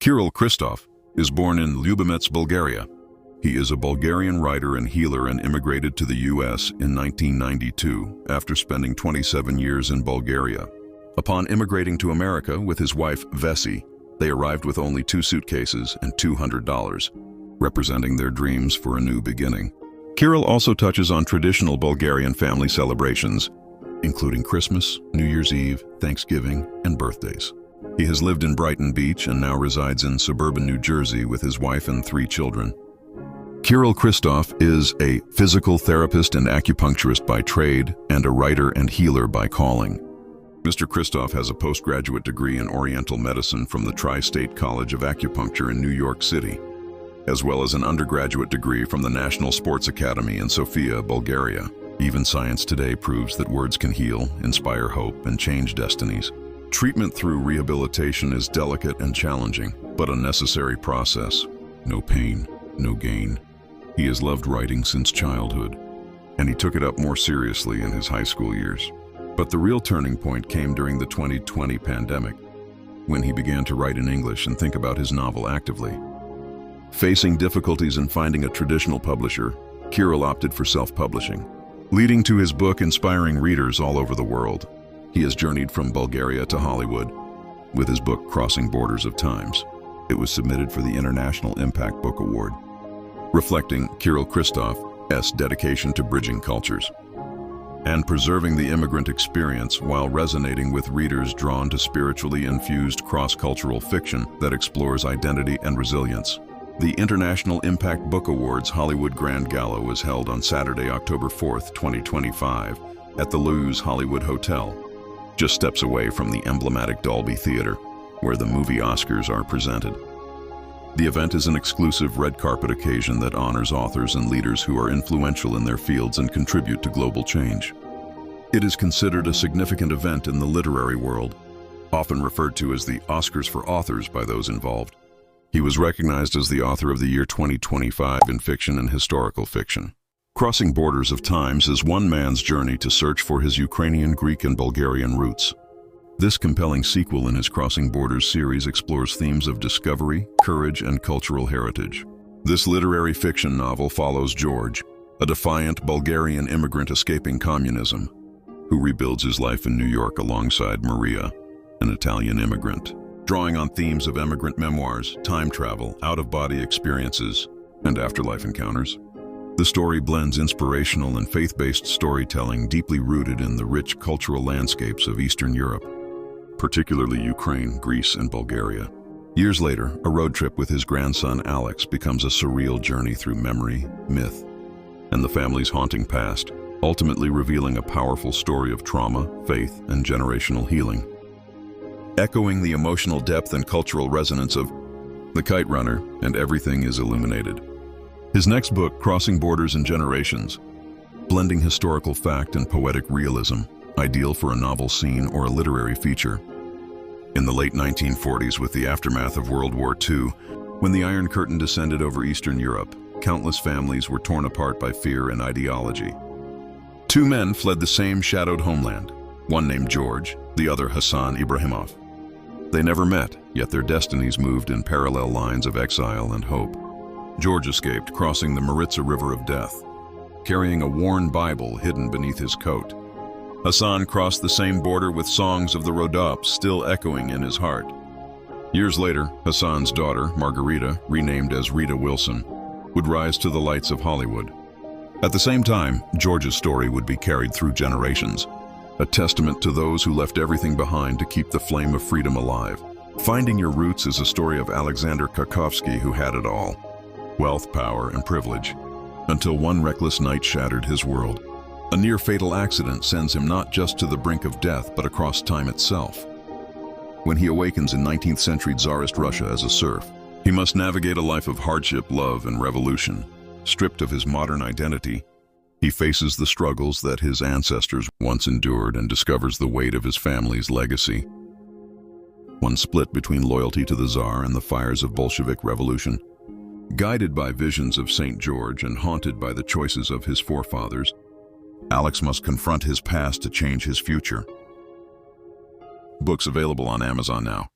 Kirill Kristov is born in Ljubimets, Bulgaria. He is a Bulgarian writer and healer and immigrated to the U.S. in 1992 after spending 27 years in Bulgaria. Upon immigrating to America with his wife, Vessi, they arrived with only 2 suitcases and $200, representing their dreams for a new beginning. Kirill also touches on traditional Bulgarian family celebrations, including Christmas, New Year's Eve, Thanksgiving, and birthdays. He has lived in Brighton Beach and now resides in suburban New Jersey with his wife and 3 children. Kirill Kristov is a physical therapist and acupuncturist by trade and a writer and healer by calling. Mr. Kristov has a postgraduate degree in Oriental Medicine from the Tri-State College of Acupuncture in New York City, as well as an undergraduate degree from the National Sports Academy in Sofia, Bulgaria. Even science today proves that words can heal, inspire hope, and change destinies. Treatment through rehabilitation is delicate and challenging, but a necessary process. No pain, no gain. He has loved writing since childhood, and he took it up more seriously in his high school years. But the real turning point came during the 2020 pandemic, when he began to write in English and think about his novel actively. Facing difficulties in finding a traditional publisher, Kirill opted for self-publishing, leading to his book inspiring readers all over the world. He has journeyed from Bulgaria to Hollywood with his book Crossing Borders of Times. It was submitted for the International Impact Book Award, reflecting Kirill Kristov's dedication to bridging cultures and preserving the immigrant experience while resonating with readers drawn to spiritually infused cross-cultural fiction that explores identity and resilience. The International Impact Book Awards Hollywood Grand Gala was held on Saturday, October 4th, 2025, at the Luz Hollywood Hotel, just steps away from the emblematic Dolby Theater, where the movie Oscars are presented. The event is an exclusive red carpet occasion that honors authors and leaders who are influential in their fields and contribute to global change. It is considered a significant event in the literary world, often referred to as the Oscars for authors by those involved. He was recognized as the author of the year 2025 in fiction and historical fiction. Crossing Borders of Times is one man's journey to search for his Ukrainian, Greek, and Bulgarian roots. This compelling sequel in his Crossing Borders series explores themes of discovery, courage, and cultural heritage. This literary fiction novel follows George, a defiant Bulgarian immigrant escaping communism, who rebuilds his life in New York alongside Maria, an Italian immigrant. Drawing on themes of immigrant memoirs, time travel, out-of-body experiences, and afterlife encounters, the story blends inspirational and faith-based storytelling deeply rooted in the rich cultural landscapes of Eastern Europe, particularly Ukraine, Greece, and Bulgaria. Years later, a road trip with his grandson Alex becomes a surreal journey through memory, myth, and the family's haunting past, ultimately revealing a powerful story of trauma, faith, and generational healing. Echoing the emotional depth and cultural resonance of The Kite Runner and Everything is Illuminated. His next book, Crossing Borders and Generations, blending historical fact and poetic realism, ideal for a novel scene or a literary feature. In the late 1940s, with the aftermath of World War II, when the Iron Curtain descended over Eastern Europe, countless families were torn apart by fear and ideology. 2 men fled the same shadowed homeland, one named George, the other Hassan Ibrahimov. They never met, yet their destinies moved in parallel lines of exile and hope. George escaped, crossing the Maritsa River of Death, carrying a worn Bible hidden beneath his coat. Hassan crossed the same border with songs of the Rhodops still echoing in his heart. Years later, Hassan's daughter, Margarita, renamed as Rita Wilson, would rise to the lights of Hollywood. At the same time, George's story would be carried through generations, a testament to those who left everything behind to keep the flame of freedom alive. Finding Your Roots is a story of Alexander Kakovsky, who had it all: wealth, power, and privilege, until one reckless night shattered his world. A near-fatal accident sends him not just to the brink of death, but across time itself. When he awakens in 19th century Tsarist Russia as a serf, he must navigate a life of hardship, love, and revolution. Stripped of his modern identity, he faces the struggles that his ancestors once endured and discovers the weight of his family's legacy. One split between loyalty to the Tsar and the fires of Bolshevik revolution. Guided by visions of St. George and haunted by the choices of his forefathers, Alex must confront his past to change his future. Books available on Amazon now.